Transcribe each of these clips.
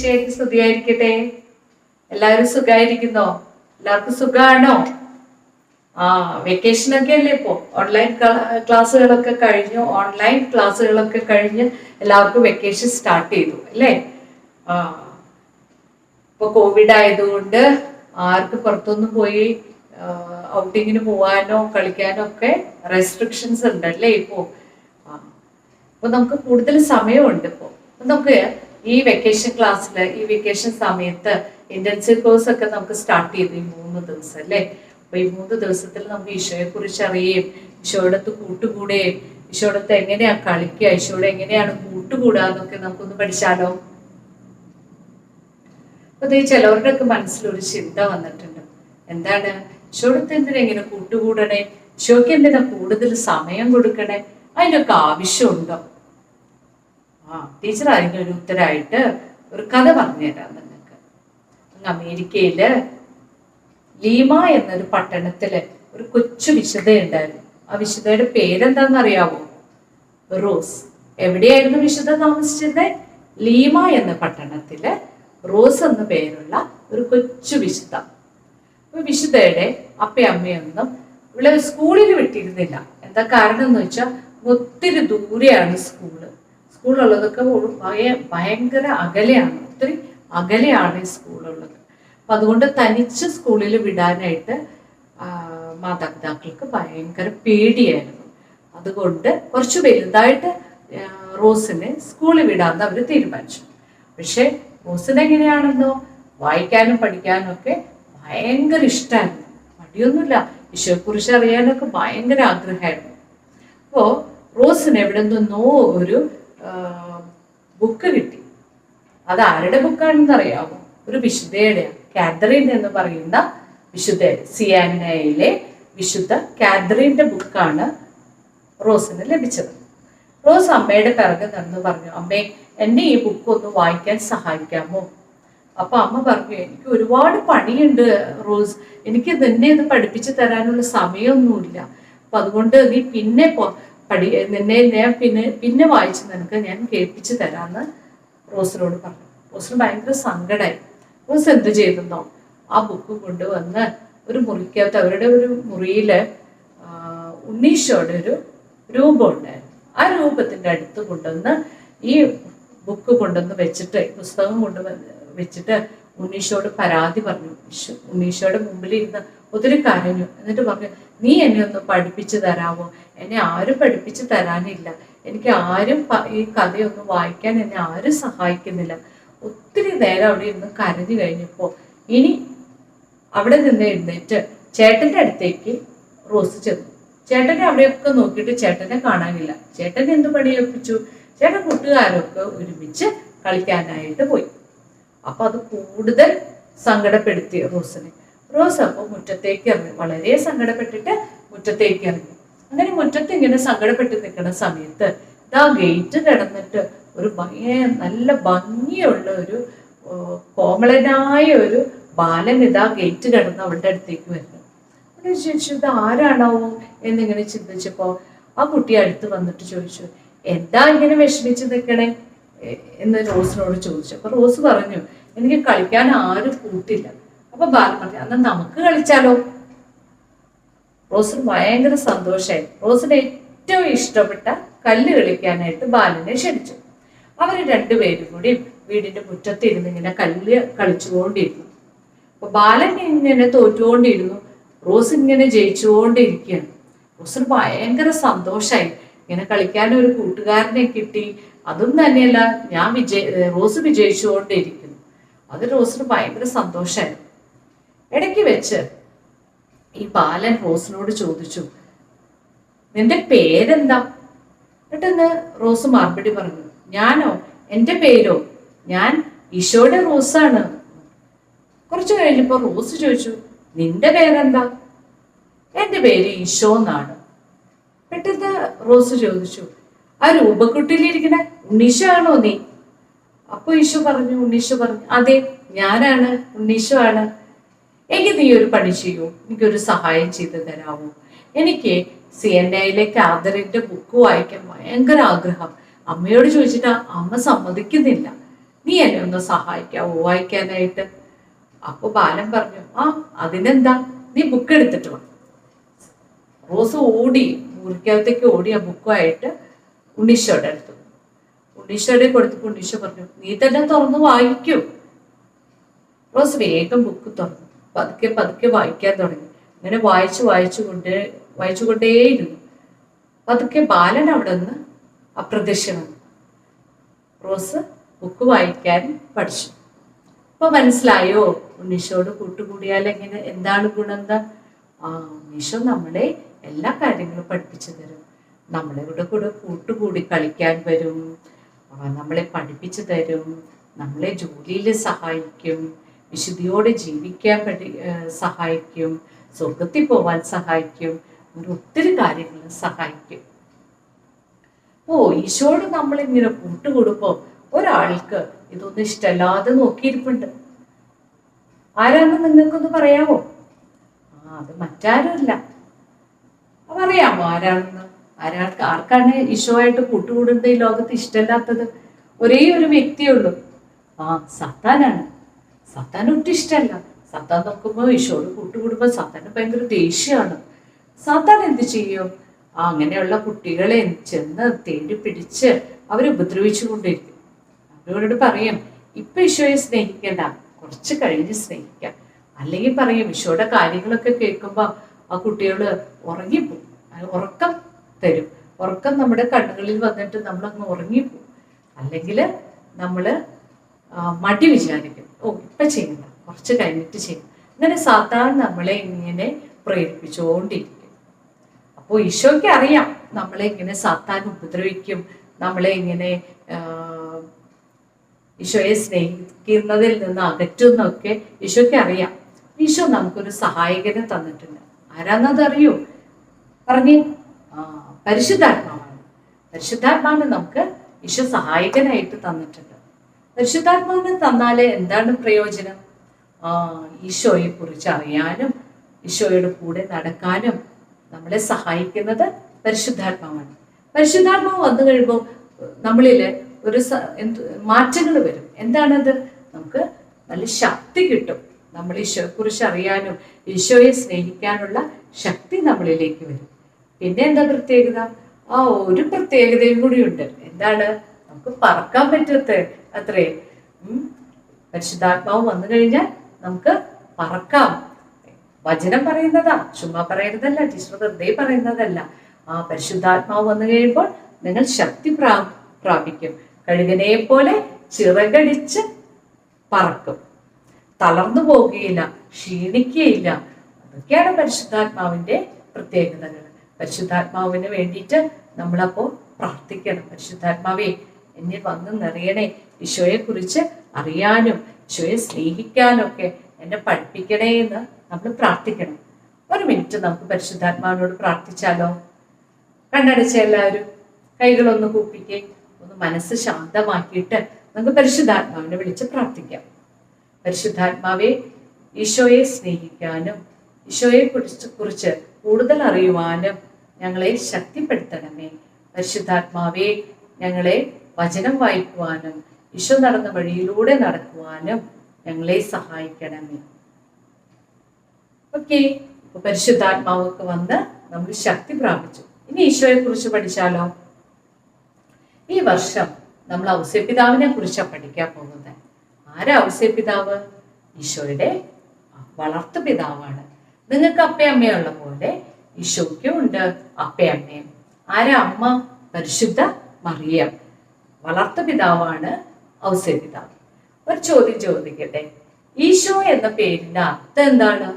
ഈശോയ്ക്ക് സ്തുതിയായിരിക്കട്ടെ. എല്ലാവരും സുഖമായിരിക്കുന്നോ? എല്ലാവർക്കും സുഖമാണോ? വെക്കേഷനൊക്കെ അല്ലേ ഇപ്പോ. ഓൺലൈൻ ക്ലാസ്സുകളൊക്കെ കഴിഞ്ഞ് എല്ലാവർക്കും വെക്കേഷൻ സ്റ്റാർട്ട് ചെയ്തു അല്ലേ? ഇപ്പൊ കോവിഡ് ആയതുകൊണ്ട് ആർക്ക് പുറത്തൊന്നും പോയി ഔട്ടിങ്ങിന് പോവാനോ കളിക്കാനോ ഒക്കെ റെസ്ട്രിക്ഷൻസ് ഉണ്ടല്ലേ ഇപ്പോ. അപ്പൊ നമുക്ക് കൂടുതൽ സമയമുണ്ട് ഇപ്പോ. നമുക്ക് ഈ വെക്കേഷൻ സമയത്ത് ഇന്റൻസീവ് കോഴ്സ് ഒക്കെ നമുക്ക് സ്റ്റാർട്ട് ചെയ്തു ഈ 3 ദിവസം അല്ലേ. അപ്പൊ ഈ 3 ദിവസത്തിൽ നമുക്ക് ഈശോയെ കുറിച്ച് അറിയുകയും ഈശോടത്ത് കൂട്ടുകൂടുകയും ഈശോടത്ത് എങ്ങനെയാ കളിക്കുക, ഈശോടെ എങ്ങനെയാണ് കൂട്ടുകൂടുക എന്നൊക്കെ നമുക്കൊന്ന് പഠിച്ചാലോ. അപ്പൊ ചിലവരുടെ ഒക്കെ മനസ്സിലൊരു ചിന്ത വന്നിട്ടുണ്ട്. എന്താണ്, ഈശോടത്ത് എന്തിനാ ഇങ്ങനെ കൂട്ടുകൂടണേ, ഈശോയ്ക്ക് എന്തിനാ കൂടുതൽ സമയം കൊടുക്കണേ, അതിൻ്റെ ഒക്കെ ആവശ്യമുണ്ടോ? ടീച്ചർ അതിനൊരു ഉത്തരമായിട്ട് ഒരു കഥ പറഞ്ഞുതരാം നിങ്ങൾക്ക്. അമേരിക്കയില് ലീമ എന്നൊരു പട്ടണത്തില് ഒരു കൊച്ചു വിശുദ്ധയുണ്ടായിരുന്നു. ആ വിശുദ്ധയുടെ പേരെന്താന്ന് അറിയാവോ? റോസ്. എവിടെയായിരുന്നു വിശുദ്ധ താമസിച്ചിരുന്നത്? ലീമ എന്ന പട്ടണത്തില് റോസ് എന്ന പേരുള്ള ഒരു കൊച്ചു വിശുദ്ധ. വിശുദ്ധയുടെ അപ്പയമ്മയൊന്നും ഇവിടെ സ്കൂളിൽ വിട്ടിരുന്നില്ല. എന്താ കാരണം എന്ന് വെച്ചാൽ ഒത്തിരി ദൂരെയാണ് സ്കൂളുള്ളതൊക്കെ ഭയങ്കര അകലെയാണ്, ഒത്തിരി അകലെയാണ് ഈ സ്കൂളുള്ളത്. അപ്പൊ അതുകൊണ്ട് തനിച്ച് സ്കൂളിൽ വിടാനായിട്ട് മാതാപിതാക്കൾക്ക് ഭയങ്കര പേടിയായിരുന്നു. അതുകൊണ്ട് കുറച്ച് വലുതായിട്ട് റോസിനെ സ്കൂളിൽ വിടാന്ന് അവർ തീരുമാനിച്ചു. പക്ഷെ റോസിന് എങ്ങനെയാണെന്നോ വായിക്കാനും പഠിക്കാനും ഒക്കെ ഭയങ്കര ഇഷ്ടമായിരുന്നു. മടിയൊന്നുമില്ല, ഈശോയെക്കുറിച്ച് അറിയാനൊക്കെ ഭയങ്കര ആഗ്രഹമായിരുന്നു. അപ്പോൾ റോസിന് എവിടെ നിന്നോ ഒരു ബുക്ക് കിട്ടി. അത് ആരുടെ ബുക്കാണെന്ന് അറിയാമോ? ഒരു വിശുദ്ധയുടെ, കാതറിൻ എന്ന് പറയുന്ന വിശുദ്ധ, സിയാനയിലെ വിശുദ്ധ കാതറിന്റെ ബുക്കാണ് റോസിന് ലഭിച്ചത്. റോസ് അമ്മയുടെ പിറകെ നടന്ന് പറഞ്ഞു, അമ്മേ എന്നെ ഈ ബുക്ക് ഒന്ന് വായിക്കാൻ സഹായിക്കാമോ? അപ്പൊ അമ്മ പറഞ്ഞു, എനിക്ക് ഒരുപാട് പണിയുണ്ട് റോസ്, എനിക്ക് നിന്നെ ഇത് പഠിപ്പിച്ചു തരാനുള്ള സമയമൊന്നുമില്ല. അപ്പൊ അതുകൊണ്ട് നീ പിന്നെ നിന്നെ ഞാൻ പിന്നെ വായിച്ച് നിനക്ക് ഞാൻ കേൾപ്പിച്ചു തരാന്ന് റോസിനോട് പറഞ്ഞു. റോസിന് ഭയങ്കര സങ്കടമായി. റോസ് എന്ത് ചെയ്തെന്നോ, ആ ബുക്ക് കൊണ്ടുവന്ന് ഒരു മുറിക്കകത്ത്, അവരുടെ ഒരു മുറിയില് ഉണ്ണീശോയുടെ ഒരു രൂപം ഉണ്ടായിരുന്നു. ആ രൂപത്തിന്റെ അടുത്ത് കൊണ്ടുവന്ന് ഈ ബുക്ക് കൊണ്ടുവന്ന് വെച്ചിട്ട്, പുസ്തകം വെച്ചിട്ട് ഉണ്ണീശോട് പരാതി പറഞ്ഞു. ഉണ്ണീശോയുടെ മുമ്പിൽ ഇരുന്ന് ഒത്തിരി കരഞ്ഞു. എന്നിട്ട് പറഞ്ഞു, നീ എന്നെ ഒന്ന് പഠിപ്പിച്ചു തരാമോ? എന്നെ ആരും പഠിപ്പിച്ചു തരാനില്ല, എനിക്ക് ആരും ഈ കഥയൊന്നും വായിക്കാൻ എന്നെ ആരും സഹായിക്കുന്നില്ല. ഒത്തിരി നേരം അവിടെ ഇരുന്ന് കരഞ്ഞു കഴിഞ്ഞപ്പോ ഇനി അവിടെ നിന്ന് എഴുന്നേറ്റ് ചേട്ടന്റെ അടുത്തേക്ക് റോസ് ചെന്നു. ചേട്ടനെ അവിടെയൊക്കെ നോക്കിയിട്ട് ചേട്ടനെ കാണാനില്ല. ചേട്ടൻ എന്ത് പണിയൊപ്പിച്ചു? ചേട്ടൻ കൂട്ടുകാരൊക്കെ ഒരുമിച്ച് കളിക്കാനായിട്ട് പോയി. അപ്പൊ അത് കൂടുതൽ സങ്കടപ്പെടുത്തി റോസിനെ. റോസ് അപ്പൊ മുറ്റത്തേക്ക് ഇറങ്ങി, വളരെ സങ്കടപ്പെട്ടിട്ട് മുറ്റത്തേക്ക് ഇറങ്ങി. അങ്ങനെ മുറ്റത്ത് ഇങ്ങനെ സങ്കടപ്പെട്ട് നിൽക്കുന്ന സമയത്ത് ഇതാ ഗേറ്റ് കിടന്നിട്ട് ഒരു നല്ല ഭംഗിയുള്ള ഒരു കോമളനായ ഒരു ബാലൻ ഇതാ ഗേറ്റ് കിടന്ന് അവളുടെ അടുത്തേക്ക് വരുന്നു. അങ്ങനെ ചോദിച്ചു, ഇത് ആരാണാവോ എന്നിങ്ങനെ ചിന്തിച്ചപ്പോ ആ കുട്ടി അടുത്ത് വന്നിട്ട് ചോദിച്ചു, എന്താ ഇങ്ങനെ വിഷമിച്ച് നിൽക്കണേ എന്ന് റോസിനോട് ചോദിച്ചു. അപ്പൊ റോസ് പറഞ്ഞു, എനിക്ക് കളിക്കാൻ ആരും കൂട്ടില്ല. അപ്പൊ ബാലൻ പറഞ്ഞു, എന്നാൽ നമുക്ക് കളിച്ചാലോ? റോസിന് ഭയങ്കര സന്തോഷമായി. റോസിന് ഏറ്റവും ഇഷ്ടപ്പെട്ട കല്ല് കളിക്കാനായിട്ട് ബാലനെ ക്ഷണിച്ചു. അവര് രണ്ടുപേരും കൂടി വീടിന്റെ മുറ്റത്തിരുന്ന് ഇങ്ങനെ കല്ല് കളിച്ചുകൊണ്ടിരുന്നു. അപ്പൊ ബാലൻ ഇങ്ങനെ തോറ്റുകൊണ്ടിരുന്നു, റോസ് ഇങ്ങനെ ജയിച്ചുകൊണ്ടിരിക്കുകയാണ്. റോസിന് ഭയങ്കര സന്തോഷമായി. ഇങ്ങനെ കളിക്കാൻ ഒരു കൂട്ടുകാരനെ കിട്ടി, അതും തന്നെയല്ല റോസ് വിജയിച്ചുകൊണ്ടിരിക്കുന്നു. അത് റോസിന് ഭയങ്കര സന്തോഷമായിരുന്നു. ഇടയ്ക്ക് വെച്ച് ഈ ബാലൻ റോസിനോട് ചോദിച്ചു, നിന്റെ പേരെന്താ? എന്നിട്ടെന്ന് റോസ് മറുപടി പറഞ്ഞു, ഞാനോ? എൻ്റെ പേരോ? ഞാൻ ഈശോയുടെ റോസാണ്. കുറച്ചു കഴിഞ്ഞപ്പോ റോസ് ചോദിച്ചു, നിന്റെ പേരെന്താ? എൻ്റെ പേര് ഈശോ എന്നാണ്. പെട്ടെന്ന് റോസ് ചോദിച്ചു, ആ രൂപക്കുട്ടിയിലിരിക്കണ ഉണ്ണീശോ ആണോ നീ? അപ്പൊ ഉണ്ണീശോ പറഞ്ഞു, അതെ ഞാനാണ്, ഉണ്ണീശോ ആണ്. എങ്കിൽ നീ ഒരു പണി ചെയ്യൂ, എനിക്കൊരു സഹായം ചെയ്തു തരാമോ? എനിക്ക് സിയന്നയിലെ കാതറിന്റെ ബുക്ക് വായിക്കാൻ ഭയങ്കര ആഗ്രഹം. അമ്മയോട് ചോദിച്ചിട്ട് അമ്മ സമ്മതിക്കുന്നില്ല. നീ എന്നെ ഒന്ന് സഹായിക്കാവോ വായിക്കാനായിട്ട്? അപ്പൊ ബാലൻ പറഞ്ഞു, ആ അതിനെന്താ, നീ ബുക്ക് എടുത്തിട്ട് വാ. റോസ് ഓടി മുറിക്കകത്തേക്ക് ഓടി ആ ബുക്കുമായിട്ട് ഉണ്ണീഷോയുടെ അടുത്ത്. ഉണ്ണീഷോയുടെ കൊടുത്തപ്പോൾ ഉണ്ണീഷോ പറഞ്ഞു, നീ തന്നെ തുറന്ന് വായിക്കൂ. റോസ് വേഗം ബുക്ക് തുറന്നു പതുക്കെ പതുക്കെ വായിക്കാൻ തുടങ്ങി. അങ്ങനെ വായിച്ചുകൊണ്ടേയിരുന്നു. പതുക്കെ ബാലൻ അവിടെ നിന്ന് അപ്രത്യക്ഷനാണ്. റോസ് ബുക്ക് വായിക്കാൻ പഠിച്ചു. ഇപ്പൊ മനസ്സിലായോ ഉണ്ണീഷോട് കൂട്ടുകൂടിയാൽ എങ്ങനെ, എന്താണ് ഗുണം? എന്താ? ഉണ്ണീഷോ നമ്മളെ എല്ലാ കാര്യങ്ങളും പഠിപ്പിച്ചു തരും. നമ്മളെ കൂടെ കൂട്ടുകൂടി കളിക്കാൻ വരും, നമ്മളെ പഠിപ്പിച്ചു തരും, നമ്മളെ ജോലിയിൽ സഹായിക്കും, വിശുദ്ധിയോടെ ജീവിക്കാൻ സഹായിക്കും, സ്വർഗത്തിൽ പോവാൻ സഹായിക്കും, അങ്ങനെ ഒത്തിരി കാര്യങ്ങൾ സഹായിക്കും. ഈശോട് നമ്മളിങ്ങനെ കൂട്ടുകൂടുമ്പോ ഒരാൾക്ക് ഇതൊന്നും ഇഷ്ടമല്ലാതെ നോക്കിയിരിപ്പുണ്ട്. ആരാണെന്ന് നിങ്ങൾക്കൊന്ന് പറയാമോ? അത് മറ്റാരുമല്ല. അറിയാമോ ആരാണെന്ന്? ആർക്കാണ് ഈശോയായിട്ട് കൂട്ടുകൂടുന്നത് ഈ ലോകത്ത് ഇഷ്ടമല്ലാത്തത്? ഒരേ ഒരു വ്യക്തിയുള്ളൂ, സത്താനാണ്. സത്താൻ ഒട്ടും ഇഷ്ടമല്ല. സത്താൻ നോക്കുമ്പോൾ ഈശോട് കൂട്ടുകൂടുമ്പോൾ സത്താന് ഭയങ്കര ദേഷ്യമാണ്. സത്താൻ എന്ത് ചെയ്യും? അങ്ങനെയുള്ള കുട്ടികളെ ചെന്ന് തേടി പിടിച്ച് അവരെ ഉപദ്രവിച്ചു കൊണ്ടിരിക്കും. അവരോട് പറയും, ഇപ്പൊ ഈശോയെ സ്നേഹിക്കണ്ട, കുറച്ച് കഴിഞ്ഞ് സ്നേഹിക്കാം. അല്ലെങ്കിൽ പറയും, ഈശോയുടെ കാര്യങ്ങളൊക്കെ കേൾക്കുമ്പോൾ ആ കുട്ടികള് ഉറങ്ങിപ്പോവും. ഉറക്കം തരും. ഉറക്കം നമ്മുടെ കണ്ണുകളിൽ വന്നിട്ട് നമ്മളങ്ങ് ഉറങ്ങിപ്പോവും. അല്ലെങ്കിൽ നമ്മള് മടി വിചാരിക്കും, ഇപ്പൊ ചെയ്യണ്ട, കുറച്ച് കഴിഞ്ഞിട്ട് ചെയ്യും. അങ്ങനെ സാത്താൻ നമ്മളെ ഇങ്ങനെ പ്രേരിപ്പിച്ചുകൊണ്ടിരിക്കും. അപ്പോൾ ഈശോയ്ക്ക് അറിയാം നമ്മളെ ഇങ്ങനെ സാത്താൻ ഉപദ്രവിക്കും, നമ്മളെ ഇങ്ങനെ ഈശോയെ സ്നേഹിക്കുന്നതിൽ നിന്ന് അകറ്റുന്നൊക്കെ ഈശോയ്ക്ക് അറിയാം. ഈശോ നമുക്കൊരു സഹായകനെ തന്നിട്ടുണ്ട്. ആരാന്നതറിയോ? പറഞ്ഞേ. പരിശുദ്ധാത്മാവാണ്. പരിശുദ്ധാത്മാവിനെ നമുക്ക് ഈശോ സഹായകനായിട്ട് തന്നിട്ടുണ്ട്. പരിശുദ്ധാത്മാവിനെ തന്നാല് എന്താണ് പ്രയോജനം? ഈശോയെ കുറിച്ച് അറിയാനും ഈശോയുടെ കൂടെ നടക്കാനും നമ്മളെ സഹായിക്കുന്നത് പരിശുദ്ധാത്മാവാണ്. പരിശുദ്ധാത്മാവ് വന്നു കഴിയുമ്പോൾ നമ്മളില് ഒരു മാറ്റങ്ങൾ വരും. എന്താണത്? നമുക്ക് നല്ല ശക്തി കിട്ടും. നമ്മൾ ഈശോയെ കുറിച്ച് അറിയാനും ഈശോയെ സ്നേഹിക്കാനുള്ള ശക്തി നമ്മളിലേക്ക് വരും. പിന്നെ എന്താ പ്രത്യേകത? ഒരു പ്രത്യേകതയും കൂടിയുണ്ട്. എന്താണ്? നമുക്ക് പറക്കാൻ പറ്റത്ത അത്രേ. പരിശുദ്ധാത്മാവ് വന്നു കഴിഞ്ഞാൽ നമുക്ക് പറക്കാം. വചനം പറയുന്നതാ, ചുമ്മാ പറയുന്നതല്ല, ടീച്ചർ വെറുതെ പറയുന്നതല്ല. പരിശുദ്ധാത്മാവ് വന്നു കഴിയുമ്പോൾ നിങ്ങൾ ശക്തി പ്രാപിക്കും. കഴുകനെ പോലെ ചിറകടിച്ച് പറക്കും, തളർന്നു പോകുകയില്ല, ക്ഷീണിക്കുകയില്ല. അതൊക്കെയാണ് പരിശുദ്ധാത്മാവിന്റെ പ്രത്യേകതകൾ. പരിശുദ്ധാത്മാവിന് വേണ്ടിയിട്ട് നമ്മളപ്പോൾ പ്രാർത്ഥിക്കണം. പരിശുദ്ധാത്മാവേ, എന്നിൽ വന്ന് നിറയണേ, ഈശോയെ കുറിച്ച് അറിയാനും ഈശോയെ സ്നേഹിക്കാനൊക്കെ എന്നെ പഠിപ്പിക്കണേ എന്ന് നമ്മൾ പ്രാർത്ഥിക്കണം. ഒരു മിനിറ്റ് നമുക്ക് പരിശുദ്ധാത്മാവിനോട് പ്രാർത്ഥിച്ചാലോ? കണ്ണടച്ച എല്ലാവരും കൈകളൊന്ന് കൂപ്പിക്കേ. ഒന്ന് മനസ്സ് ശാന്തമാക്കിയിട്ട് നമുക്ക് പരിശുദ്ധാത്മാവിനെ വിളിച്ച് പ്രാർത്ഥിക്കാം. പരിശുദ്ധാത്മാവെ, ഈശോയെ സ്നേഹിക്കാനും ഈശോയെ കുറിച്ച് കൂടുതൽ അറിയുവാനും ഞങ്ങളെ ശക്തിപ്പെടുത്തണമേ. പരിശുദ്ധാത്മാവെ, ഞങ്ങളെ വചനം വായിക്കുവാനും ഈശോ നടന്ന വഴിയിലൂടെ നടക്കുവാനും ഞങ്ങളെ സഹായിക്കണമേ. ഓക്കെ, ഇപ്പൊ പരിശുദ്ധാത്മാവൊക്കെ വന്ന് നമ്മൾ ശക്തി പ്രാപിച്ചു. ഇനി ഈശോയെ കുറിച്ച് പഠിച്ചാലോ? ഈ വർഷം നമ്മൾ ഔസേപ്പിതാവിനെ കുറിച്ചാണ് പഠിക്കാൻ പോകുന്നത്. ആരാ ഔസേപ്പിതാവ്? ഈശോയുടെ വളർത്തു പിതാവാണ്. നിങ്ങൾക്ക് അപ്പയമ്മയുള്ള പോലെ ഈശോയ്ക്കും ഉണ്ട് അപ്പയമ്മയും. ആരാ അമ്മ? പരിശുദ്ധ മറിയം. വളർത്തു പിതാവാണ് ഔസേപ്പിതാവ്. ഒരു ചോദ്യം ചോദിക്കട്ടെ, ഈശോ എന്ന പേരിന്റെ അർത്ഥം എന്താണ്?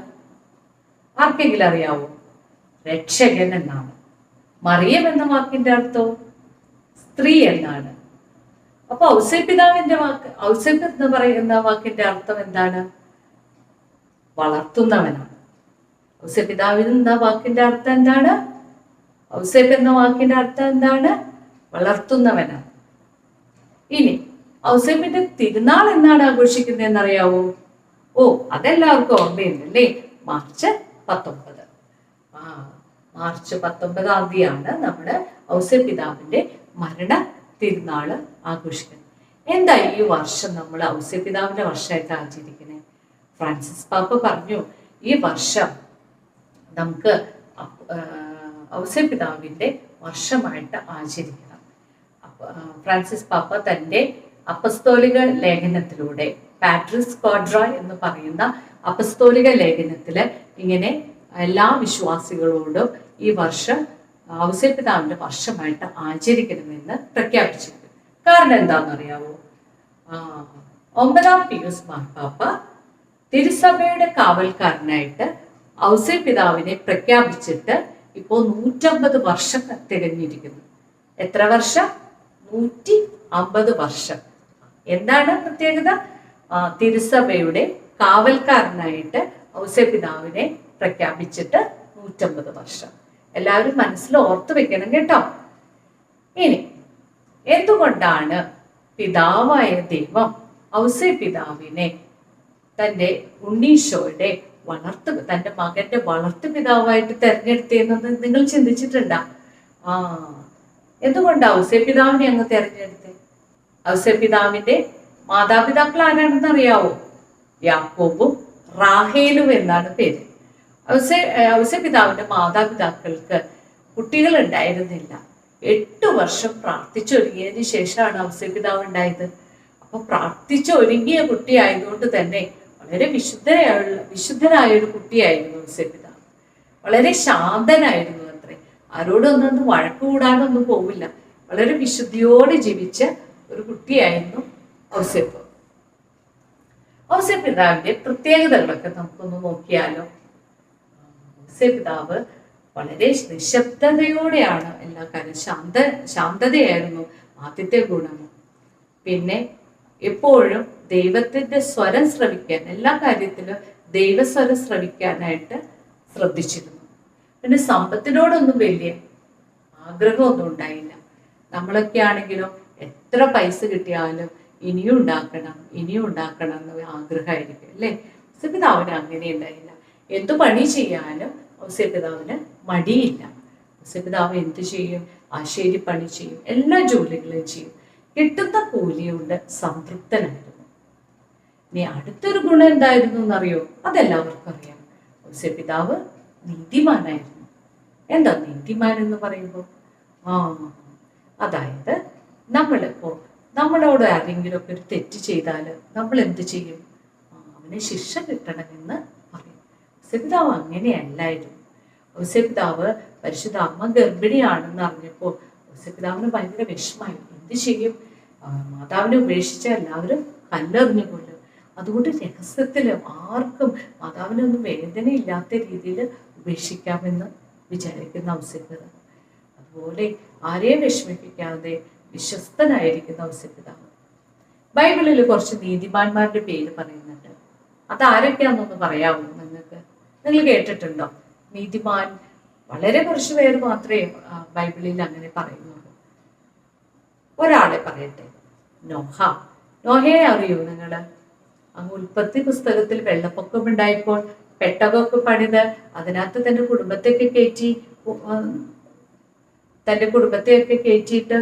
ആർക്കെങ്കിലും അറിയാവോ? രക്ഷകൻ എന്നാണ്. മറിയം എന്ന വാക്കിന്റെ അർത്ഥം സ്ത്രീ എന്നാണ്. അപ്പൊ ഔസേപ്പിതാവിന്റെ വാക്ക്, ഔസേപ്പ് എന്ന് പറയുന്ന വാക്കിന്റെ അർത്ഥം എന്താണ്? വളർത്തുന്നവനാണ്. ഔസേപ്പിതാവിന് എന്ന വാക്കിന്റെ അർത്ഥം എന്താണ്? ഔസേപ്പ് എന്ന വാക്കിന്റെ അർത്ഥം എന്താണ്? വളർത്തുന്നവനാണ്. ഇനി ഔസേപ്പിന്റെ തിരുനാൾ എന്നാണ് ആഘോഷിക്കുന്നതെന്ന് അറിയാവോ? അതെല്ലാവർക്കും ഓർമ്മയുണ്ടല്ലേ? മാർച്ച് 19. മാർച്ച് 19-ാം തീയതിയാണ് നമ്മള് ഔസേപ്പിതാവിന്റെ മരണ തിരുനാള് ആഘോഷിക്കുന്നത്. എന്താ ഈ വർഷം നമ്മൾ ഔസേപിതാവിന്റെ വർഷമായിട്ട് ആചരിക്കുന്നത്? ഫ്രാൻസിസ് പാപ്പ പറഞ്ഞു ഈ വർഷം നമുക്ക് ഔസേപിതാവിന്റെ വർഷമായിട്ട് ആചരിക്കണം. ഫ്രാൻസിസ് പാപ്പ തൻ്റെ അപ്പസ്തോലിക ലേഖനത്തിലൂടെ, പാട്രിസ് ക്വാഡ്ര എന്ന് പറയുന്ന അപ്പസ്തോലിക ലേഖനത്തില് ഇങ്ങനെ എല്ലാ വിശ്വാസികളോടും ഈ വർഷം ഔസേപിതാവിന്റെ വർഷമായിട്ട് ആചരിക്കണമെന്ന് പ്രഖ്യാപിച്ചിട്ടുണ്ട്. കാരണം എന്താണെന്നറിയാവോ? 9-ാം പിയൂസ് മാർപ്പാപ്പ തിരുസഭയുടെ കാവൽക്കാരനായിട്ട് ഔസേപിതാവിനെ പ്രഖ്യാപിച്ചിട്ട് ഇപ്പോൾ 150 വർഷം തികഞ്ഞിരിക്കുന്നു. എത്ര വർഷം? 150 വർഷം. എന്താണ് പ്രത്യേകത? തിരുസഭയുടെ കാവൽക്കാരനായിട്ട് ഔസേപിതാവിനെ പ്രഖ്യാപിച്ചിട്ട് 150 വർഷം. എല്ലാവരും മനസ്സിൽ ഓർത്തു വെക്കണം കേട്ടോ. ഇനി എന്തുകൊണ്ടാണ് പിതാവായ ദൈവം ഔസേപിതാവിനെ തൻ്റെ ഉണ്ണീശോയുടെ തൻ്റെ മകന്റെ വളർത്തു പിതാവായിട്ട് തെരഞ്ഞെടുത്തതെന്നത് നിങ്ങൾ ചിന്തിച്ചിട്ടുണ്ടോ? എന്തുകൊണ്ടാണ് ഔസേപിതാവിനെ അങ്ങ് തെരഞ്ഞെടുത്തത്? ഔസേപിതാവിന്റെ മാതാപിതാക്കൾ ആരാണെന്ന് അറിയാവോ? യാക്കോബും റാഹേലും എന്നാണ് പേര്. ഔസേപിതാവിന്റെ മാതാപിതാക്കൾക്ക് കുട്ടികൾ ഉണ്ടായിരുന്നില്ല. 8 വർഷം പ്രാർത്ഥിച്ചൊരുങ്ങിയതിന് ശേഷമാണ് ഔസേപിതാവ് അപ്പൊ പ്രാർത്ഥിച്ചൊരുങ്ങിയ കുട്ടിയായതുകൊണ്ട് തന്നെ വളരെ വിശുദ്ധനായ ഒരു കുട്ടിയായിരുന്നു ഔസേപിതാവ്. വളരെ ശാന്തനായിരുന്നു അത്രേ. ആരോടൊന്നും വഴക്ക് കൂടാനൊന്നും പോവില്ല. വളരെ വിശുദ്ധിയോടെ ജീവിച്ച ഒരു കുട്ടിയായിരുന്നു ഔസേപിതാവിന്റെ പ്രത്യേകതകളൊക്കെ നമുക്കൊന്ന് നോക്കിയാലോ. ഔസേപിതാവ് വളരെ നിശബ്ദതയോടെയാണ് എല്ലാ കാര്യം. ശാന്തതയായിരുന്നു ആദ്യത്തെ ഗുണം. പിന്നെ എപ്പോഴും ദൈവത്തിന്റെ സ്വരം ശ്രവിക്കാൻ, എല്ലാ കാര്യത്തിലും ദൈവസ്വരം ശ്രവിക്കാനായിട്ട് ശ്രദ്ധിച്ചിരുന്നു. പിന്നെ സമ്പത്തിനോടൊന്നും വലിയ ആഗ്രഹമൊന്നും ഉണ്ടായില്ല. നമ്മളൊക്കെ ആണെങ്കിലും എത്ര പൈസ കിട്ടിയാലും ഇനിയും ഉണ്ടാക്കണം എന്ന് ആഗ്രഹമായിരിക്കും അല്ലേ? ഔസേപിതാവിന് അങ്ങനെ ഉണ്ടായില്ല. എന്തു പണി ചെയ്യാനും ഔസേപിതാവിന് മടിയില്ല. ഔസേപിതാവ് എന്ത് ചെയ്യും? ആശേരി പണി ചെയ്യും, എല്ലാ ജോലികളും ചെയ്യും. കിട്ടുന്ന കൂലി കൊണ്ട് സംതൃപ്തനായിരുന്നു. ഇനി അടുത്തൊരു ഗുണം എന്തായിരുന്നു എന്നറിയോ? അതെല്ലാവർക്കും അറിയാം. ഔസേപിതാവ് നീതിമാനായിരുന്നു. എന്താ നീതിമാൻ എന്ന് പറയുമ്പോൾ? അതായത് നമ്മളോട് ആരെങ്കിലും ഒക്കെ ഒരു തെറ്റ് ചെയ്താൽ നമ്മൾ എന്ത് ചെയ്യും? അവന് ശിക്ഷ കിട്ടണമെന്ന് പറയും. ഔസേപിതാവ് അങ്ങനെയല്ലായിരുന്നു. ഔസേപിതാവ് പരിശുദ്ധ അമ്മ ഗർഭിണിയാണെന്ന് അറിഞ്ഞപ്പോൾ ഔസേപിതാവിന് ഭയങ്കര വിഷമായി. എന്ത് ചെയ്യും? മാതാവിനെ ഉപേക്ഷിച്ച എല്ലാവരും കല്ലെറിഞ്ഞു കൊല്ലും. അതുകൊണ്ട് രഹസ്യത്തിൽ ആർക്കും മാതാവിനൊന്നും വേദനയില്ലാത്ത രീതിയിൽ ഉപേക്ഷിക്കാമെന്ന് വിചാരിക്കുന്ന ഔസേപിതാവ്. അതുപോലെ ആരെയും വിഷമിപ്പിക്കാതെ വിശ്വസ്തനായിരിക്കുന്ന ഔസേപിതാവ്. ബൈബിളിൽ കുറച്ച് നീതിമാന്മാരുടെ പേര് പറയുന്നുണ്ട്. അതാരൊക്കെയാണെന്നൊന്ന് പറയാമോ നിങ്ങൾക്ക്? നിങ്ങൾ കേട്ടിട്ടുണ്ടോ? നീതിമാൻ വളരെ കുറച്ച് പേര് മാത്രമേ ബൈബിളിൽ അങ്ങനെ പറയുന്നുള്ളൂ. ഒരാളെ പറയട്ടെ, നോഹയെ അറിയൂ നിങ്ങൾ? അങ്ങ് ഉൽപ്പത്തി പുസ്തകത്തിൽ വെള്ളപ്പൊക്കം ഉണ്ടായപ്പോൾ പെട്ടകമൊക്കെ പണിത് അതിനകത്ത് തൻ്റെ കുടുംബത്തെയൊക്കെ കയറ്റിയിട്ട്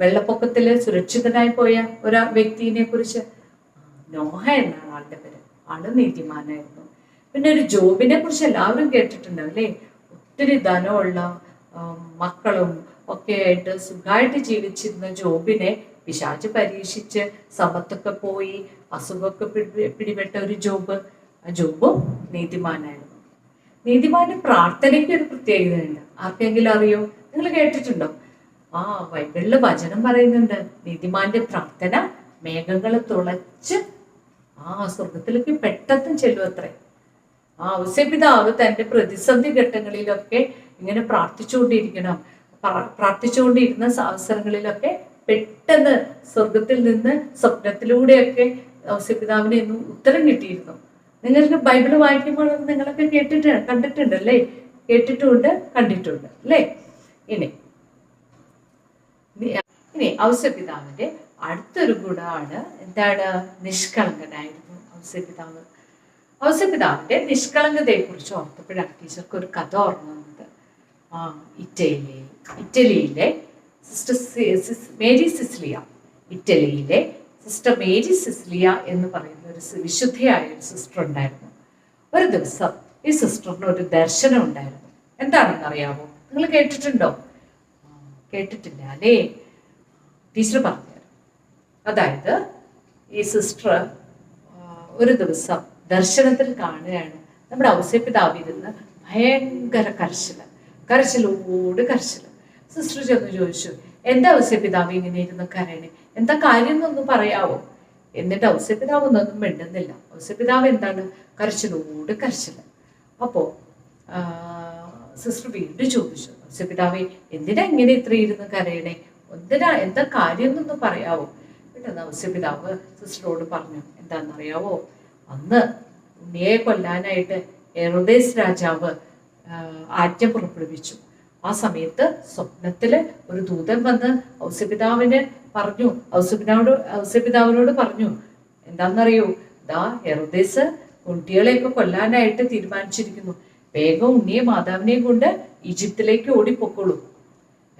വെള്ളപ്പൊക്കത്തിൽ സുരക്ഷിതനായി പോയ ഒരു വ്യക്തിനെ കുറിച്ച് നോഹ എന്നാണ് ആളുടെ പേര്. ആള് നീതിമാനായിരുന്നു. പിന്നെ ഒരു ജോബിനെ കുറിച്ച് എല്ലാവരും കേട്ടിട്ടുണ്ടാവും അല്ലേ? ഒത്തിരി ധനമുള്ള മക്കളും ഒക്കെ ആയിട്ട് സുഖമായിട്ട് ജീവിച്ചിരുന്ന ജോബിനെ പിശാച് പരീക്ഷിച്ച് സമ്പത്തൊക്കെ പോയി അസുഖമൊക്കെ പിടിപെട്ട ഒരു ജോബും നീതിമാനായിരുന്നു. നീതിമാന്റെ പ്രാർത്ഥനയ്ക്ക് ഒരു പ്രത്യേകതയുണ്ട്. ആർക്കെങ്കിലും അറിയോ? നിങ്ങൾ കേട്ടിട്ടുണ്ടോ? ബൈബിളില് വചനം പറയുന്നുണ്ട്, നീതിമാന്റെ പ്രാർത്ഥന മേഘങ്ങളെ തുളച്ച് സ്വർഗത്തിലേക്ക് പെട്ടെന്ന് ചെല്ലും അത്രേ. ഔസേപിതാവ് തന്റെ പ്രതിസന്ധി ഘട്ടങ്ങളിലൊക്കെ ഇങ്ങനെ പ്രാർത്ഥിച്ചുകൊണ്ടിരുന്ന അവസരങ്ങളിലൊക്കെ പെട്ടെന്ന് സ്വർഗത്തിൽ നിന്ന് സ്വപ്നത്തിലൂടെയൊക്കെ ഔസേപിതാവിന് ഇന്ന് ഉത്തരം കിട്ടിയിരുന്നു. നിങ്ങൾക്ക് ബൈബിള് വായിക്കുമ്പോൾ നിങ്ങളൊക്കെ കണ്ടിട്ടുണ്ടല്ലേ? കേട്ടിട്ടുണ്ട്, കണ്ടിട്ടുണ്ട് അല്ലേ? ഇനി ഔസേപിതാവിന്റെ അടുത്തൊരു ഗുണമാണ് എന്താണ്? നിഷ്കളങ്കനായിരുന്നു ഔസേപിതാവ്. ഔസേപിതാവിന്റെ നിഷ്കളങ്കതയെ കുറിച്ച് ഓർത്തപ്പോഴാണ് ടീച്ചർക്ക് ഒരു കഥ ഓർമ്മ വന്നത്. ഇറ്റലിയിലെ സിസ്റ്റർ മേരി സിസിലിയ, ഇറ്റലിയിലെ സിസ്റ്റർ മേരി സിസ്ലിയ എന്ന് പറയുന്ന ഒരു വിശുദ്ധയായ ഒരു സിസ്റ്റർ ഉണ്ടായിരുന്നു. ഒരു ദിവസം ഈ സിസ്റ്ററിന് ഒരു ദർശനം ഉണ്ടായിരുന്നു. എന്താണെന്ന് അറിയാമോ? നിങ്ങൾ കേട്ടിട്ടുണ്ടോ? കേട്ടിട്ടില്ല അല്ലേ? ടീച്ചർ പറഞ്ഞുതരാം. അതായത് ഈ സിസ്റ്റർ ഒരു ദിവസം ദർശനത്തിൽ കാണുകയാണ് നമ്മുടെ ഔസേപ്പിതാവിരുന്ന് ഭയങ്കര കരച്ചിലോട് കരച്ചിൽ. സിസ്റ്റർ ചെന്ന് ചോദിച്ചു, എന്താ ഔസേപ്പിതാവ് ഇങ്ങനെ ഇരുന്ന് കരയണേ, എന്താ കാര്യം എന്നൊന്ന് പറയാവോ? എന്നിട്ട് ഔസേപ്പിതാവ് ഒന്നും മിണ്ടുന്നില്ല. ഔസേപ്പിതാവ് എന്താണ് കരച്ചിലോട് കരച്ചിൽ. അപ്പോ സിസ്റ്റർ വീണ്ടും ചോദിച്ചു, ഔസേപ്പിതാവേ എന്തിനാ ഇങ്ങനെ ഇത്ര ഇരുന്ന് കരയണേ, എന്താ കാര്യം എന്നൊന്ന് പറയാവോ? പെട്ടെന്ന് ഔസേപ്പിതാവ് സിസ്റ്ററോട് പറഞ്ഞു, എന്താണെന്നറിയാവോ, അന്ന് ഉണ്ണിയെ കൊല്ലാനായിട്ട് ഹെറോദേസ് രാജാവ് ആജ്ഞ പുറപ്പെടുവിച്ചു. ആ സമയത്ത് സ്വപ്നത്തില് ഒരു ദൂതൻ വന്ന് ഔസേപ്പിതാവിനോട് പറഞ്ഞു, എന്താണെന്നറിയോ, ദാ ഹെറോദേസ് കുട്ടികളെയൊക്കെ കൊല്ലാനായിട്ട് തീരുമാനിച്ചിരിക്കുന്നു, വേഗം ഉണ്ണിയെ മാതാവിനെയും കൊണ്ട് ഈജിപ്തിലേക്ക് ഓടിപ്പോക്കോളൂ.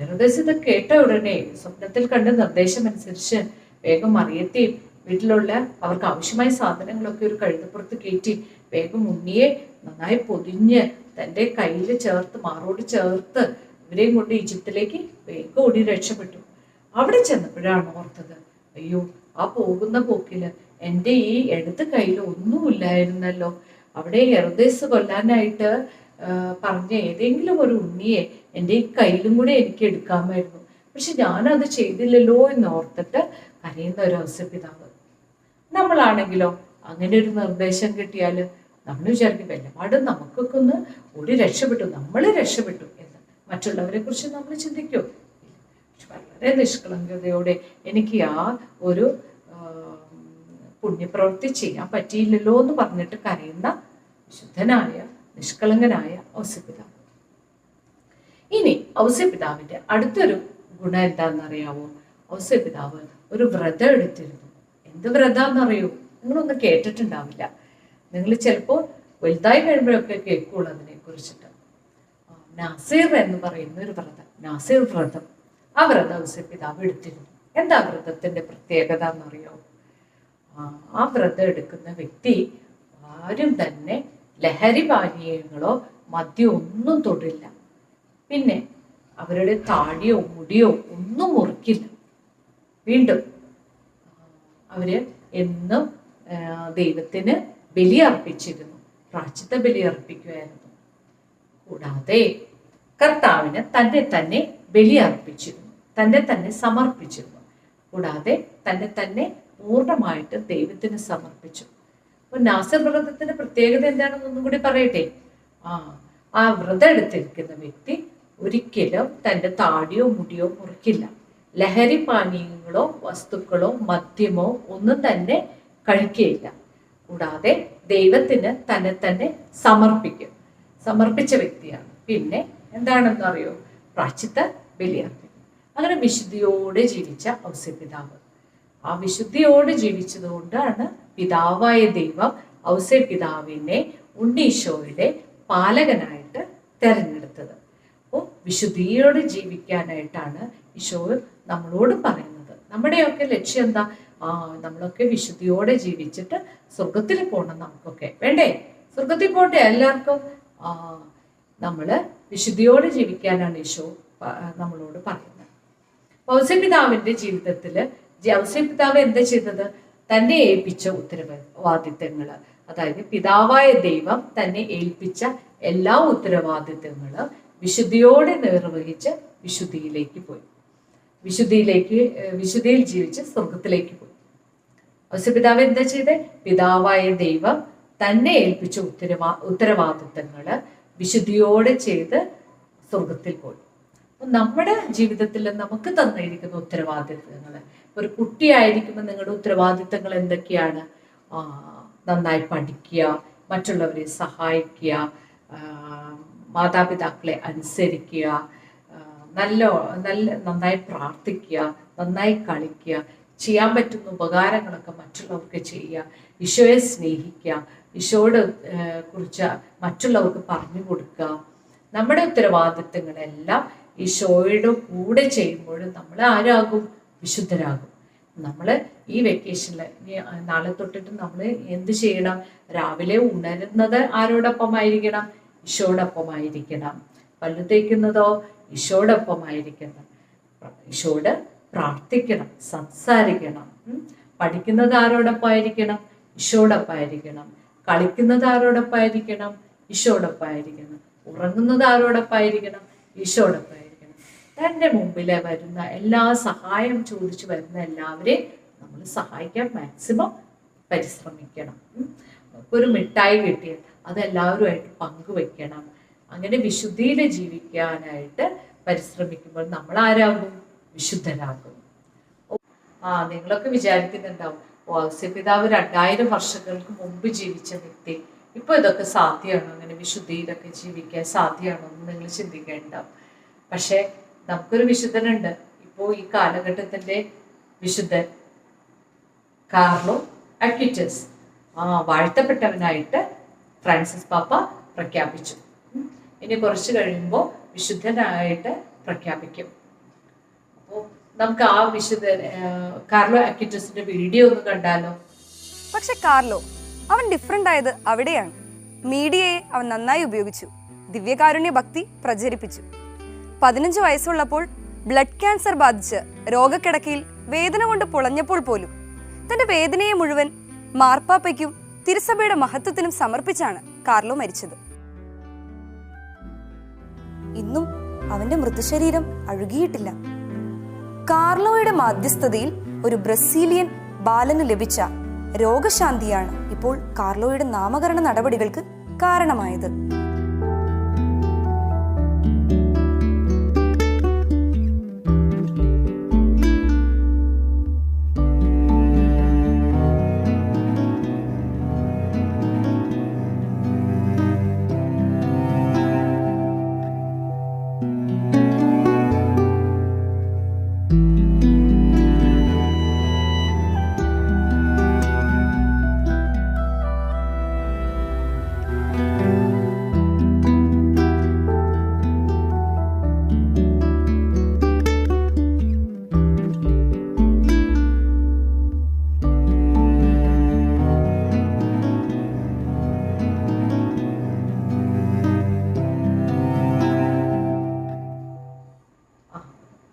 ഹെറോദേസ് ഇത് കേട്ട ഉടനെ സ്വപ്നത്തിൽ കണ്ട നിർദ്ദേശമനുസരിച്ച് വേഗം മറിയത്തെയും വീട്ടിലുള്ള അവർക്ക് ആവശ്യമായ സാധനങ്ങളൊക്കെ ഒരു കഴുതപ്പുറത്ത് കയറ്റി വേഗം ഉണ്ണിയെ നന്നായി പൊതിഞ്ഞ് തൻ്റെ കയ്യിൽ ചേർത്ത് മാറോട് ചേർത്ത് ഇവരെയും കൊണ്ട് ഈജിപ്തിലേക്ക് വേഗം ഓടി രക്ഷപ്പെട്ടു. അവിടെ ചെന്നപ്പോഴാണ് ഓർത്തത്, അയ്യോ, ആ പോകുന്ന പോക്കില് എൻ്റെ ഈ ഇടത് കയ്യിൽ ഒന്നുമില്ലായിരുന്നല്ലോ. അവിടെ ഹെറോദേസ് കൊല്ലാനായിട്ട് പറഞ്ഞ ഏതെങ്കിലും ഒരു ഉണ്ണിയെ എൻ്റെ ഈ കയ്യിലും കൂടെ എനിക്ക് എടുക്കാമായിരുന്നു. പക്ഷെ ഞാനത് ചെയ്തില്ലല്ലോ എന്ന് ഓർത്തിട്ട് കരയുന്ന ഒരു ഔസേപ്പിതാവ്. നമ്മളാണെങ്കിലോ അങ്ങനെ ഒരു നിർദ്ദേശം കിട്ടിയാൽ നമ്മൾ വിചാരിക്കും വല്ലപാടും നമുക്കൊക്കെ ഒന്ന് ഓടി നമ്മൾ രക്ഷപ്പെട്ടു എന്ന്. മറ്റുള്ളവരെ കുറിച്ച് നമ്മൾ ചിന്തിക്കോ? വളരെ നിഷ്കളങ്കതയോടെ എനിക്ക് ആ ഒരു പുണ്യപ്രവൃത്തി ചെയ്യാൻ പറ്റിയില്ലല്ലോ എന്ന് പറഞ്ഞിട്ട് കരയുന്ന വിശുദ്ധനായ നിഷ്കളങ്കനായ ഔസേപ്പിതാവ്. ഇനി ഔസേപ്പിതാവിന്റെ അടുത്തൊരു ഗുണം എന്താണെന്നറിയാവോ? ഔസേപ്പിതാവ് ഒരു വ്രതം എടുത്തിരുന്നു. എന്ത് വ്രതാന്നറിയോ? നിങ്ങളൊന്നും കേട്ടിട്ടുണ്ടാവില്ല. നിങ്ങൾ ചിലപ്പോൾ വലുതായി കഴിയുമ്പോഴൊക്കെ കേൾക്കുള്ളൂ അതിനെ കുറിച്ചിട്ട്. നാസീർ എന്ന് പറയുന്ന ഒരു വ്രതം, നാസീർ വ്രതം. ആ വ്രതം ഔസേപ്പിതാവ് എടുത്തിരുന്നു. എന്താ വ്രതത്തിന്റെ പ്രത്യേകത എന്നറിയോ? ആ വ്രതം എടുക്കുന്ന വ്യക്തി ആരും തന്നെ ലഹരി പാനീയങ്ങളോ മദ്യമോ ഒന്നും തൊടില്ല. പിന്നെ അവരുടെ താടിയോ മുടിയോ ഒന്നും മുറിക്കില്ല. വീണ്ടും അവര് എന്നും ദൈവത്തിന് ബലി അർപ്പിച്ചിരുന്നു, പ്രായശ്ചിത്ത ബലി അർപ്പിക്കുമായിരുന്നു. കൂടാതെ കർത്താവിന് തന്നെ തന്നെ ബലി അർപ്പിച്ചിരുന്നു, തന്നെ തന്നെ സമർപ്പിച്ചിരുന്നു. കൂടാതെ തന്നെ തന്നെ പൂർണ്ണമായിട്ട് ദൈവത്തിന് സമർപ്പിച്ചു. അപ്പൊ നാസർ വ്രതത്തിന്റെ പ്രത്യേകത എന്താണെന്നൊന്നും കൂടി പറയട്ടെ. ആ വ്രതം എടുത്തിരിക്കുന്ന വ്യക്തി ഒരിക്കലും തൻ്റെ താടിയോ മുടിയോ മുറിക്കില്ല. ലഹരി പാനീയങ്ങളോ വസ്തുക്കളോ മദ്യമോ ഒന്നും തന്നെ കഴിക്കുകയില്ല. കൂടാതെ ദൈവത്തിന് തന്നെ തന്നെ സമർപ്പിച്ച വ്യക്തിയാണ്. പിന്നെ എന്താണെന്ന് അറിയോ? പ്രായശ്ചിത്ത ബലി അർപ്പിക്കും. അങ്ങനെ വിശുദ്ധിയോടെ ജീവിച്ച ഔസേപ്പിതാവ്. ആ വിശുദ്ധിയോട് ജീവിച്ചതുകൊണ്ടാണ് പിതാവായ ദൈവം ഔസേപ്പിതാവിനെ ഉണ്ണീശോയുടെ പാലകനായിട്ട് തെരഞ്ഞെടുത്തത്. അപ്പോൾ വിശുദ്ധിയോട് ജീവിക്കാനായിട്ടാണ് ഈശോ നമ്മളോട് പറയുന്നത്. നമ്മുടെയൊക്കെ ലക്ഷ്യം എന്താ? നമ്മളൊക്കെ വിശുദ്ധിയോടെ ജീവിച്ചിട്ട് സ്വർഗത്തിൽ പോകണം. നമുക്കൊക്കെ വേണ്ടേ? സ്വർഗത്തിൽ പോട്ടെ എല്ലാവർക്കും. നമ്മള് വിശുദ്ധിയോടെ ജീവിക്കാനാണ് ഈശോ നമ്മളോട് പറയുന്നത്. ഔസേപ്പിതാവിന്റെ ജീവിതത്തില് ഔസേപ്പിതാവ് എന്താ ചെയ്തത്? തന്നെ ഏൽപ്പിച്ച ഉത്തരവാദിത്തങ്ങള്, അതായത് പിതാവായ ദൈവം തന്നെ ഏൽപ്പിച്ച എല്ലാ ഉത്തരവാദിത്തങ്ങളും വിശുദ്ധിയോടെ നിർവഹിച്ച് വിശുദ്ധിയിലേക്ക് പോയി. വിശുദ്ധിയിൽ ജീവിച്ച് സ്വർഗത്തിലേക്ക് പോയി. ഔസേപ്പിതാവ് എന്താ ചെയ്തേ? പിതാവായ ദൈവം തന്നെ ഏൽപ്പിച്ച ഉത്തരവാദിത്തങ്ങള് വിശുദ്ധിയോടെ ചെയ്ത് സ്വർഗത്തിൽ പോയി. നമ്മുടെ ജീവിതത്തിൽ നമുക്ക് തന്നിരിക്കുന്ന ഉത്തരവാദിത്തങ്ങൾ, ഒരു കുട്ടിയായിരിക്കുമ്പോൾ നിങ്ങളുടെ ഉത്തരവാദിത്തങ്ങൾ എന്തൊക്കെയാണ്? നന്നായി പഠിക്കുക, മറ്റുള്ളവരെ സഹായിക്കുക, മാതാപിതാക്കളെ അനുസരിക്കുക, നന്നായി പ്രാർത്ഥിക്കുക, നന്നായി കളിക്കുക, ചെയ്യാൻ പറ്റുന്ന ഉപകാരങ്ങളൊക്കെ മറ്റുള്ളവർക്ക് ചെയ്യുക, ഈശോയെ സ്നേഹിക്കുക, ഈശോയുടെ കുറിച്ച് മറ്റുള്ളവർക്ക് പറഞ്ഞു കൊടുക്കുക. നമ്മുടെ ഉത്തരവാദിത്തങ്ങളെല്ലാം ഈശോയുടെ കൂടെ ചെയ്യുമ്പോൾ നമ്മൾ ആരാകും? വിശുദ്ധരാകും. നമ്മൾ ഈ വെക്കേഷനിൽ നാളെ തൊട്ടിട്ട് നമ്മൾ എന്ത് ചെയ്യണം? രാവിലെ ഉണരുന്നത് ആരോടൊപ്പമായിരിക്കണം? ഈശോടൊപ്പമായിരിക്കണം. പല്ലു തേക്കുന്നതോ ഈശോടൊപ്പമായിരിക്കണം. ഈശോട് പ്രാർത്ഥിക്കണം, സംസാരിക്കണം. പഠിക്കുന്നത് ആരോടൊപ്പമായിരിക്കണം? ഈശോടൊപ്പമായിരിക്കണം. കളിക്കുന്നത് ആരോടൊപ്പമായിരിക്കണം? ഈശോടൊപ്പമായിരിക്കണം. ഉറങ്ങുന്നത് ആരോടൊപ്പമായിരിക്കണം? ഈശോടൊപ്പമായിരിക്കണം. തൻ്റെ മുമ്പിൽ വരുന്ന എല്ലാ സഹായം ചോദിച്ചു വരുന്ന എല്ലാവരെയും നമ്മൾ സഹായിക്കാൻ മാക്സിമം പരിശ്രമിക്കണം. ഒരു മിഠായി കിട്ടിയാൽ അതെല്ലാവരുമായിട്ട് പങ്കുവെക്കണം. അങ്ങനെ വിശുദ്ധിയിൽ ജീവിക്കാനായിട്ട് പരിശ്രമിക്കുമ്പോൾ നമ്മൾ ആരാകും? വിശുദ്ധരാകും. നിങ്ങളൊക്കെ വിചാരിക്കുന്നുണ്ടാവും, ഔസേപ്പിതാവ് 2000 വർഷങ്ങൾക്ക് മുമ്പ് ജീവിച്ച വ്യക്തി, ഇപ്പൊ ഇതൊക്കെ സാധ്യമാണോ? അങ്ങനെ വിശുദ്ധിയിലൊക്കെ ജീവിക്കാൻ സാധ്യമാണോ എന്ന് നിങ്ങൾ ചിന്തിക്കേണ്ടാവും. പക്ഷെ നമുക്കൊരു വിശുദ്ധനുണ്ട്. ഇപ്പോൾ ഈ കാലഘട്ടത്തിന്റെ വിശുദ്ധൻ കാർലോ അക്വിറ്റസ് വാഴ്ത്തപ്പെട്ടവനായിട്ട് ഫ്രാൻസിസ് പാപ്പ പ്രഖ്യാപിച്ചു. ഇനി കുറച്ച് കഴിയുമ്പോൾ വിശുദ്ധനായിട്ട് പ്രഖ്യാപിക്കും. അപ്പോൾ നമുക്ക് ആ വിശുദ്ധ കാർലോ അക്വിറ്റസിന്റെ വീഡിയോ ഒന്ന് കണ്ടാലോ? പക്ഷെ കാർലോ അവൻ ഡിഫറെന്റ് ആയത് അവിടെയാണ്. മീഡിയയെ അവൻ നന്നായി ഉപയോഗിച്ചു. ദിവ്യകാരുണ്യ ഭക്തി പ്രചരിപ്പിച്ചു. 15 വയസ്സുള്ളപ്പോൾ ബ്ലഡ് ക്യാൻസർ ബാധിച്ച് രോഗക്കിടക്കയിൽ വേദന കൊണ്ട് പൊളഞ്ഞപ്പോൾ പോലും തന്റെ വേദനയെ മുഴുവൻ മാർപ്പാപ്പയ്ക്കും തിരുസഭയുടെ മഹത്വത്തിനും സമർപ്പിച്ചാണ് കാർലോ മരിച്ചത്. ഇന്നും അവന്റെ മൃതശരീരം അഴുകിയിട്ടില്ല. കാർലോയുടെ മാധ്യസ്ഥതയിൽ ഒരു ബ്രസീലിയൻ ബാലന് ലഭിച്ച രോഗശാന്തിയാണ് ഇപ്പോൾ കാർലോയുടെ നാമകരണ നടപടികൾക്ക് കാരണമായത്.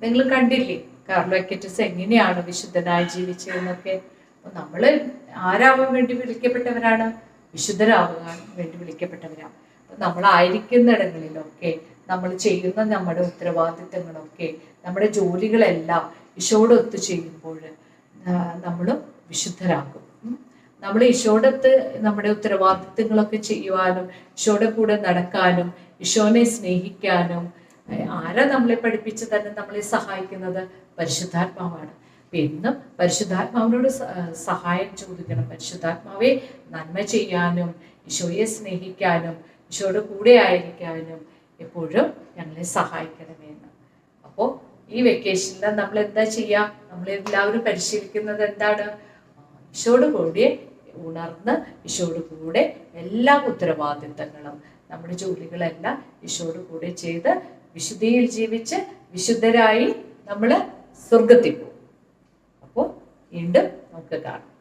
നിങ്ങൾ കണ്ടില്ലേ കാർലോ അക്വിറ്റസ് എങ്ങനെയാണ് വിശുദ്ധനായി ജീവിച്ചതെന്നൊക്കെ? നമ്മൾ ആരാവാൻ വേണ്ടി വിളിക്കപ്പെട്ടവരാണ്? വിശുദ്ധരാവാൻ വേണ്ടി വിളിക്കപ്പെട്ടവരാണ്. അപ്പം നമ്മളായിരിക്കുന്നിടങ്ങളിലൊക്കെ നമ്മൾ ചെയ്യുന്ന നമ്മുടെ ഉത്തരവാദിത്തങ്ങളൊക്കെ, നമ്മുടെ ജോലികളെല്ലാം ഈശോടൊത്ത് ചെയ്യുമ്പോൾ നമ്മളും വിശുദ്ധരാകും. നമ്മൾ ഈശോടൊത്ത് നമ്മുടെ ഉത്തരവാദിത്തങ്ങളൊക്കെ ചെയ്യുവാനും ഈശോയുടെ കൂടെ നടക്കാനും ഈശോനെ സ്നേഹിക്കാനും ആരാ നമ്മളെ പഠിപ്പിച്ച് തന്നെ നമ്മളെ സഹായിക്കുന്നത്? പരിശുദ്ധാത്മാവാണ്. എന്നും പരിശുദ്ധാത്മാവിനോട് സഹായം ചോദിക്കണം. പരിശുദ്ധാത്മാവെ നന്മ ചെയ്യാനും ഈശോയെ സ്നേഹിക്കാനും ഈശോയുടെ കൂടെ ആയിരിക്കാനും എപ്പോഴും ഞങ്ങളെ സഹായിക്കണമെന്ന്. അപ്പോൾ ഈ വെക്കേഷനിൽ നമ്മൾ എന്താ ചെയ്യുക? നമ്മളെല്ലാവരും പരിശീലിക്കുന്നത് എന്താണ്? ഈശോയുടെ കൂടെ ഉണർന്ന് ഈശോയുടെ കൂടെ എല്ലാ ഉത്തരവാദിത്തങ്ങളും നമ്മുടെ ജോലികളെല്ലാം ഈശോയുടെ കൂടെ ചെയ്ത് വിശുദ്ധിയിൽ ജീവിച്ച് വിശുദ്ധരായി നമ്മൾ സ്വർഗത്തിൽ പോകും. അപ്പോൾ വീണ്ടും നമുക്ക് കാണാം.